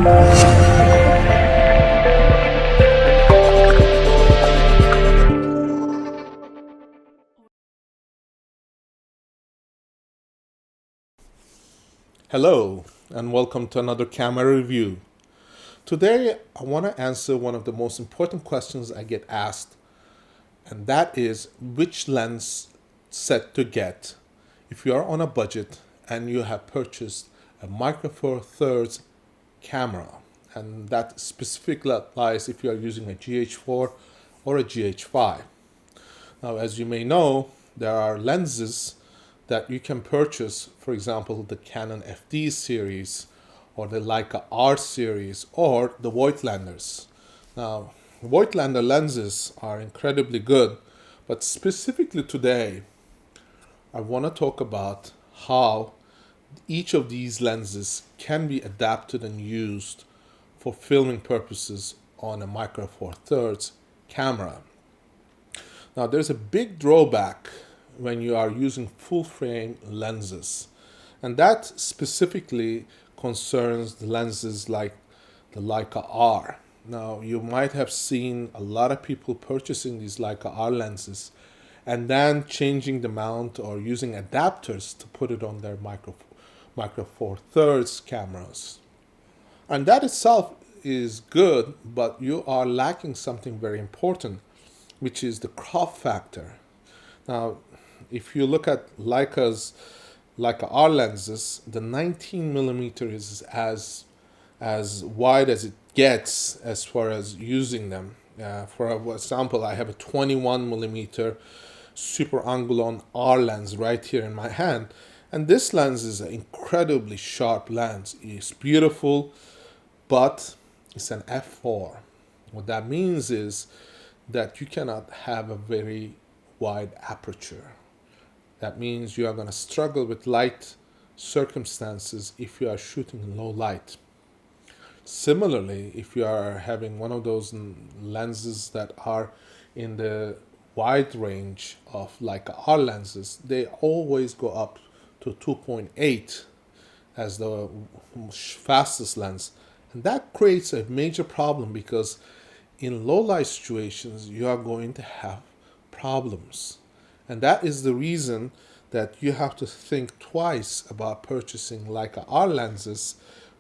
Hello, and welcome to another camera review. Today, I want to answer one of the most important questions I get asked, and that is which lens set to get if you are on a budget and you have purchased a Micro Four Thirds camera. And that specifically applies if you are using a GH4 or a GH5. Now, as you may know, there are lenses that you can purchase, for example, the Canon FD series or the Leica R series or the Voigtlanders. Now, Voigtlander lenses are incredibly good, but specifically today, I want to talk about how each of these lenses can be adapted and used for filming purposes on a Micro Four Thirds camera. Now, there's a big drawback when you are using full frame lenses, and that specifically concerns the lenses like the Leica R. Now, you might have seen a lot of people purchasing these Leica R lenses and then changing the mount or using adapters to put it on their Micro Four Thirds cameras. And that itself is good, but you are lacking something very important, which is the crop factor. Now, if you look at Leica R lenses, the 19 millimeter is as wide as it gets as far as using them. For example, I have a 21 millimeter super angulon R lens right here in my hand, and this lens is an incredibly sharp lens. It's beautiful, but it's an f4. What that means is that you cannot have a very wide aperture. That means you are going to struggle with light circumstances if you are shooting in low light. Similarly, if you are having one of those lenses that are in the wide range of like R lenses, they always go up to 2.8 as the fastest lens. And that creates a major problem because in low light situations, you are going to have problems. And that is the reason that you have to think twice about purchasing Leica R lenses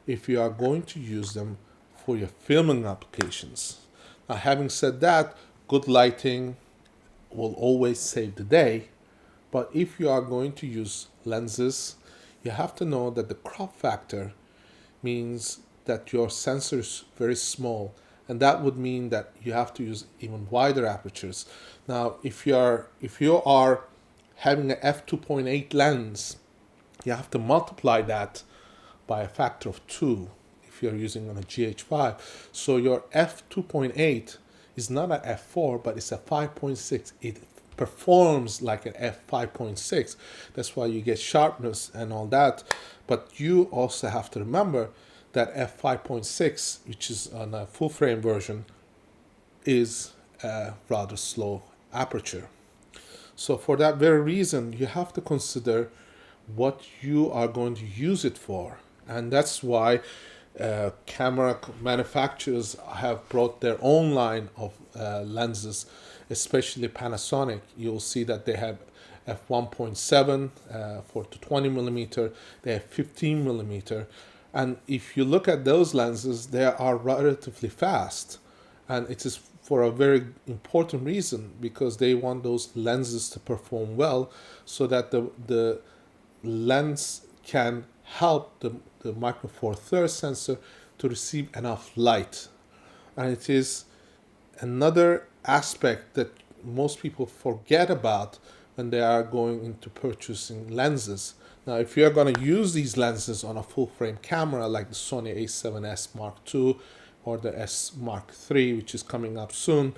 if you are going to use them for your filming applications. Now, having said that, good lighting will always save the day. But if you are going to use lenses, you have to know that the crop factor means that your sensor is very small, and that would mean that you have to use even wider apertures. Now, if you are having an f2.8 lens, you have to multiply that by a factor of 2 if you're using on a GH5. So your f2.8 is not an f4, but it's a 5.6. It performs like an f5.6. That's why you get sharpness and all that. But you also have to remember that f5.6, which is on a full frame version, is a rather slow aperture. So for that very reason, you have to consider what you are going to use it for. And that's why camera manufacturers have brought their own line of lenses, especially Panasonic. You'll see that they have f1.7 for the 20 millimeter, they have 15 millimeter. And if you look at those lenses, they are relatively fast. And it is for a very important reason, because they want those lenses to perform well so that the lens can help the Micro Four Thirds sensor to receive enough light. And it is another aspect that most people forget about when they are going into purchasing lenses. Now, if you're going to use these lenses on a full frame camera like the Sony a7S Mark II or the S Mark III, which is coming up soon,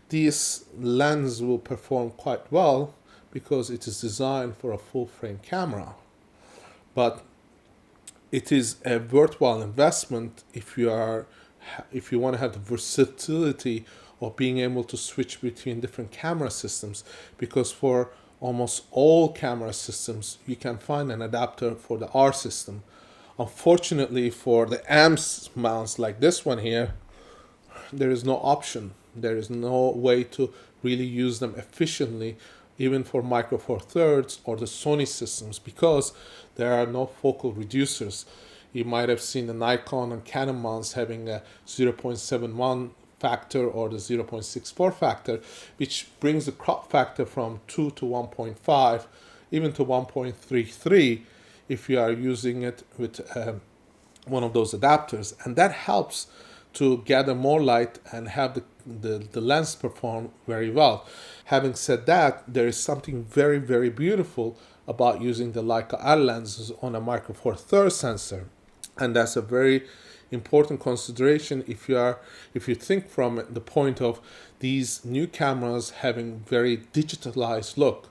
this lens will perform quite well because it is designed for a full frame camera. But it is a worthwhile investment if you want to have the versatility of being able to switch between different camera systems, because for almost all camera systems you can find an adapter for the R system. Unfortunately, for the AMS mounts like this one here, there is no option. There is no way to really use them efficiently, even for Micro Four Thirds or the Sony systems, because there are no focal reducers. You might have seen the Nikon and Canon mounts having a 0.71 factor or the 0.64 factor, which brings the crop factor from 2 to 1.5, even to 1.33 if you are using it with one of those adapters. And that helps to gather more light and have the lens perform very well. Having said that, there is something very, very beautiful about using the Leica R lenses on a Micro Four Thirds sensor. And that's a very important consideration if you think from the point of these new cameras having very digitalized look.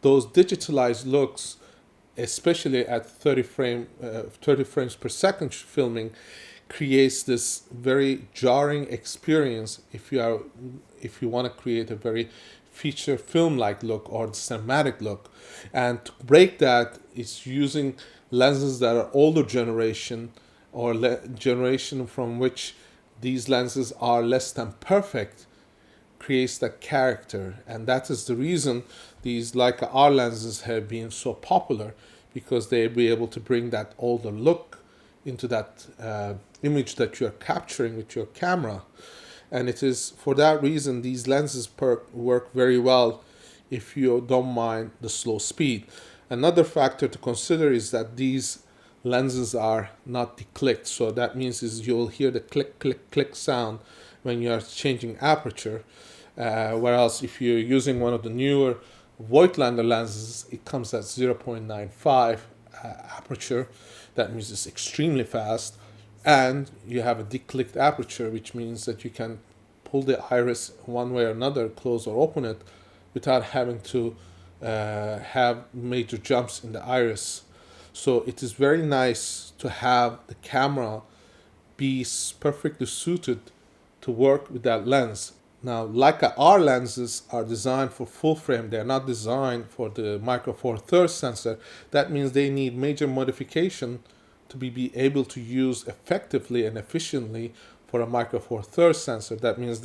Those digitalized looks, especially at 30 frames per second filming, creates this very jarring experience if you want to create a very feature film like look or cinematic look. And to break that, it's using lenses that are older generation or generation from which these lenses are less than perfect, creates that character. And that is the reason these Leica R lenses have been so popular, because they'll be able to bring that older look into that image that you're capturing with your camera. And it is for that reason these lenses work very well if you don't mind the slow speed. Another factor to consider is that these lenses are not declicked. So that means is you'll hear the click, click, click sound when you are changing aperture. Whereas if you're using one of the newer Voigtlander lenses, it comes at 0.95 aperture. That means it's extremely fast. And you have a declicked aperture, which means that you can pull the iris one way or another, close or open it, without having to have major jumps in the iris. So it is very nice to have the camera be perfectly suited to work with that lens. Now, Leica R lenses are designed for full frame. They're not designed for the Micro Four Thirds sensor. That means they need major modification to be able to use effectively and efficiently for a Micro Four Thirds sensor. That means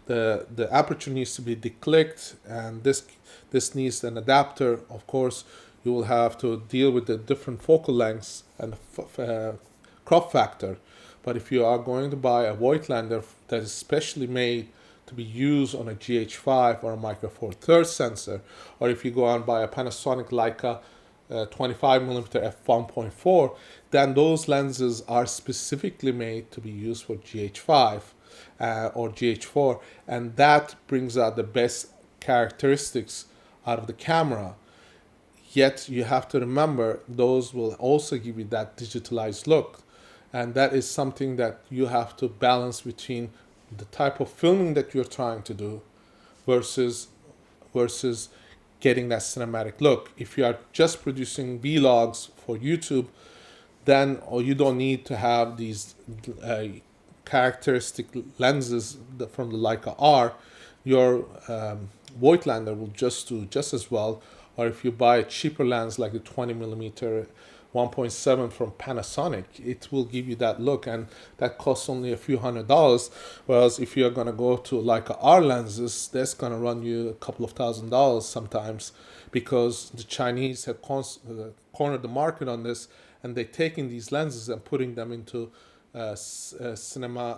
the aperture needs to be declicked, and this needs an adapter. Of course, you will have to deal with the different focal lengths and crop factor. But if you are going to buy a Voigtlander that is specially made to be used on a GH5 or a Micro Four Thirds sensor, or if you go and buy a Panasonic Leica 25mm f1.4, then those lenses are specifically made to be used for GH5 or GH4, and that brings out the best characteristics out of the camera. Yet you have to remember those will also give you that digitalized look, and that is something that you have to balance between the type of filming that you're trying to do versus getting that cinematic look. If you are just producing vlogs for YouTube, then you don't need to have these characteristic lenses from the Leica R. Your Voigtlander will just do just as well. Or if you buy a cheaper lens like the 20mm 1.7 from Panasonic, it will give you that look, and that costs only a few $100s. Whereas if you're going to go to Leica R lenses, that's going to run you a couple of $1,000s sometimes, because the Chinese have cornered the market on this, and they're taking these lenses and putting them into cinema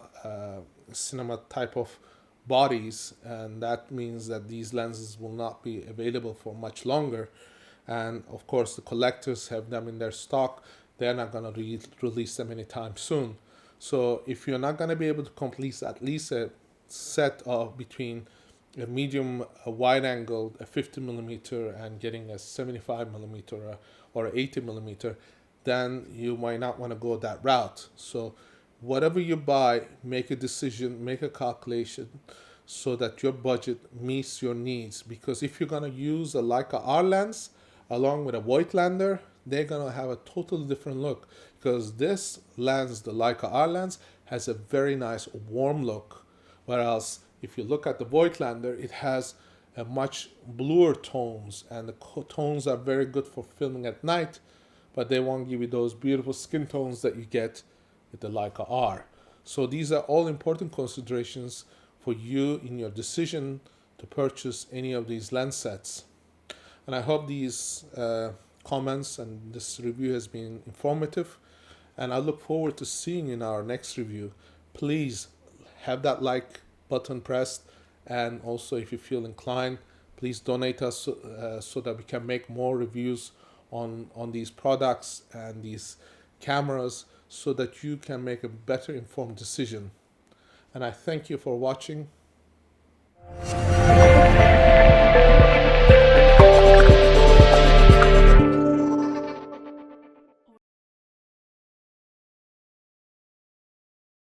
type of bodies, and that means that these lenses will not be available for much longer. And of course, the collectors have them in their stock. They're not going to release them anytime soon. So if you're not going to be able to complete at least a set of between a medium, a wide angle, a 50mm, and getting a 75mm or 80mm, then you might not want to go that route. So whatever you buy, make a decision, make a calculation, so that your budget meets your needs. Because if you're going to use a Leica R lens along with a Voigtlander, they're going to have a totally different look. Because this lens, the Leica R lens, has a very nice warm look. Whereas if you look at the Voigtlander, it has a much bluer tones, and the tones are very good for filming at night. but they won't give you those beautiful skin tones that you get with the Leica R. So these are all important considerations for you in your decision to purchase any of these lens sets. And I hope these comments and this review has been informative, and I look forward to seeing you in our next review. Please have that like button pressed, and also if you feel inclined, please donate us so that we can make more reviews on these products and these cameras, so that you can make a better informed decision. And I thank you for watching.